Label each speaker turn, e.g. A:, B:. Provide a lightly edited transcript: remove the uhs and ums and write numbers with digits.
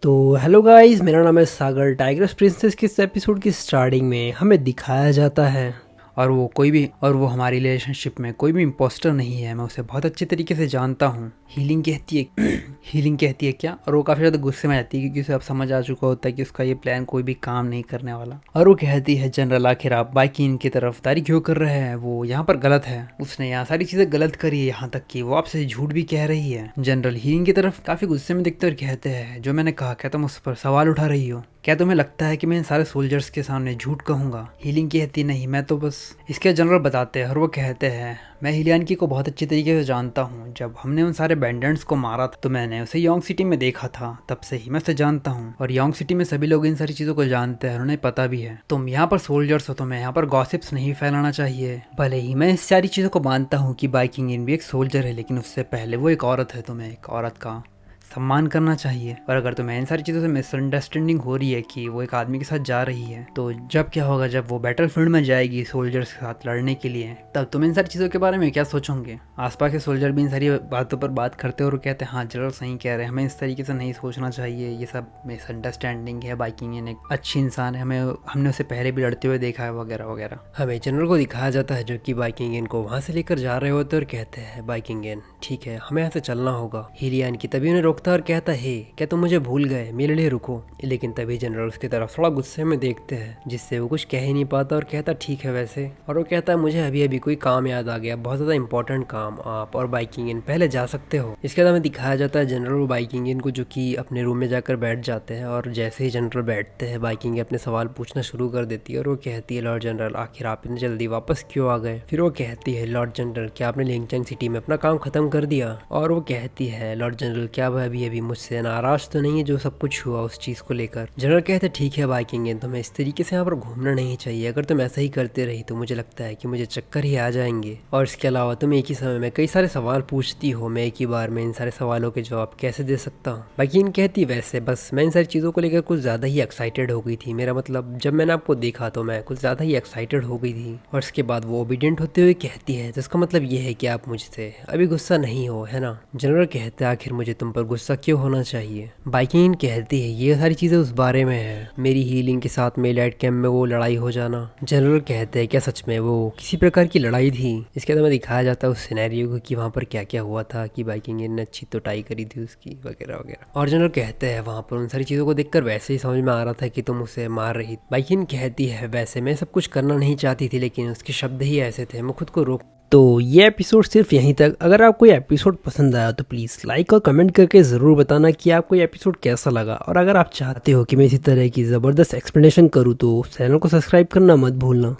A: तो hello guys, मेरा नाम है सागर। टाइग्रेस प्रिंसेस के इस एपिसोड की स्टार्टिंग में हमें दिखाया जाता है
B: और वो हमारी रिलेशनशिप में कोई भी इम्पोस्टर नहीं है। मैं उसे बहुत अच्छे तरीके से जानता हूँ। हीलिंग कहती है हीलिंग कहती है क्या? और वो काफ़ी ज़्यादा गुस्से में जाती है क्योंकि उसे अब समझ आ चुका होता है कि उसका ये प्लान कोई भी काम नहीं करने वाला। और वो कहती है, जनरल आखिर आप बाइकिंग की तरफदारी क्यों कर रहे हैं? वो यहाँ पर गलत है। उसने यहाँ सारी चीज़ें गलत करी है, यहाँ तक कि वो आपसे झूठ भी कह रही है। जनरल हीलिंग की तरफ काफ़ी गुस्से में देखते और कहते हैं, जो मैंने कहा, क्या तुम उस पर सवाल उठा रही हो? क्या तुम्हें लगता है कि मैं इन सारे सोल्जर्स के सामने झूठ कहूँगा? हीलिंग कहती नहीं, मैं तो बस इसके जनरल बताते हैं। और वो कहते हैं, मैं हिलियानकी को बहुत अच्छी तरीके से जानता हूँ। जब हमने उन सारे बैंडेंट्स को मारा था तो मैंने उसे योंग सिटी में देखा था, तब से ही मैं उसे जानता हूँ। और योंग सिटी में सभी लोग इन सारी चीज़ों को जानते हैं, उन्हें पता भी है। तुम यहाँ पर सोल्जर्स हो, तुम्हें यहाँ पर गॉसिप्स नहीं फैलाना चाहिए। भले ही मैं इस सारी चीज़ों को मानता हूँ कि बाइकिंग इन भी एक सोल्जर है, लेकिन उससे पहले वो एक औरत है। तुम्हें एक औरत का सम्मान करना चाहिए। और अगर तुम्हें इन सारी चीज़ों से मिसअंडरस्टैंडिंग हो रही है कि वो एक आदमी के साथ जा रही है, तो जब क्या होगा, जब वो बैटलफील्ड में जाएगी सोल्जर्स के साथ लड़ने के लिए, तब तुम इन सारी चीज़ों के बारे में क्या सोचोगे? आसपास के सोल्जर भी इन सारी बातों पर बात करते हैं और कहते हैं, हाँ जनरल सही कह रहे हैं, हमें इस तरीके से नहीं सोचना चाहिए, ये सब मिसअंडरस्टैंडिंग है। बाइकिंग एक अच्छी इंसान है, हमने उसे पहले भी लड़ते हुए देखा है, वगैरह वगैरह।
A: हमें जनरल को दिखाया जाता है जो कि बाइकिंग को वहाँ से लेकर जा रहे होते और कहते हैं, बाइकिंग ठीक है, हमें यहाँ से चलना होगा। हिलियान की तभी उन्हें रोकता और कहता है, क्या तुम मुझे भूल गए? मेरे लिए रुको। लेकिन तभी जनरल उसकी तरफ थोड़ा गुस्से में देखते हैं, जिससे वो कुछ कह ही नहीं पाता और कहता, ठीक है वैसे। और वो कहता है, मुझे अभी अभी कोई काम याद आ गया, बहुत ज़्यादा इंपॉर्टेंट काम, आप और बाइकिंग पहले जा सकते हो। इसके बाद हमें दिखाया जाता है जनरल और बाइकिंग को, जो कि अपने रूम में जाकर बैठ जाते हैं। और जैसे ही जनरल बैठते हैं, बाइकिंग अपने सवाल पूछना शुरू कर देती है। और वो कहती है, लॉर्ड जनरल आखिर आप इतनी जल्दी वापस क्यों आ गए? फिर वो कहती है, लॉर्ड जनरल क्या आपने लिंगचंग सिटी में अपना काम खत्म कर दिया? और वो कहती है, लॉर्ड जनरल क्या वह अभी अभी मुझसे नाराज तो नहीं है जो सब कुछ हुआ उस चीज़ को लेकर? जनरल कहते, ठीक है बाइकिंग, तुम्हें इस तरीके से यहाँ पर घूमना नहीं चाहिए। अगर तुम ऐसा ही करते रही तो मुझे लगता है कि मुझे चक्कर ही आ जाएंगे। और इसके अलावा तुम एक ही समय में कई सारे सवाल पूछती हो, मैं एक ही बार में इन सारे सवालों के जवाब कैसे दे सकता हूँ? बाइकिंग कहती, वैसे बस मैं इन सारी चीज़ों को लेकर कुछ ज़्यादा ही एक्साइटेड हो गई थी। मेरा मतलब, जब मैंने आपको देखा तो मैं कुछ ज़्यादा ही एक्साइटेड हो गई थी। और इसके बाद वो ओबीडियंट होते हुए कहती है, तो इसका मतलब ये है कि आप मुझसे अभी गुस्सा नहीं हो, है ना? जनरल कहते हैं, आखिर मुझे तुम पर गुस्सा क्यों होना चाहिए? बाइकिंग कहती है, ये सारी चीज़ें उस बारे में है, मेरी हीलिंग के साथ मेलाइट कैंप में वो लड़ाई हो जाना। जनरल कहते हैं, क्या सच में वो किसी प्रकार की लड़ाई थी? इसके बाद में दिखाया जाता है उस सिनेरियो को कि वहाँ पर क्या क्या हुआ था, कि बाइकिंग ने अच्छी तुटाई करी थी उसकी, वगैरह वगैरह। और जनरल कहते हैं, वहाँ पर उन सारी चीज़ों को देखकर वैसे ही समझ में आ रहा था कि तुम उसे मार रही। बाइकिंग कहती है, वैसे मैं सब कुछ करना नहीं चाहती थी, लेकिन उसके शब्द ही ऐसे थे, मैं खुद को रोक। तो ये एपिसोड सिर्फ यहीं तक। अगर आपको ये एपिसोड पसंद आया तो प्लीज़ लाइक और कमेंट करके ज़रूर बताना कि आपको ये एपिसोड कैसा लगा। और अगर आप चाहते हो कि मैं इसी तरह की ज़बरदस्त एक्सप्लेनेशन करूँ तो चैनल को सब्सक्राइब करना मत भूलना।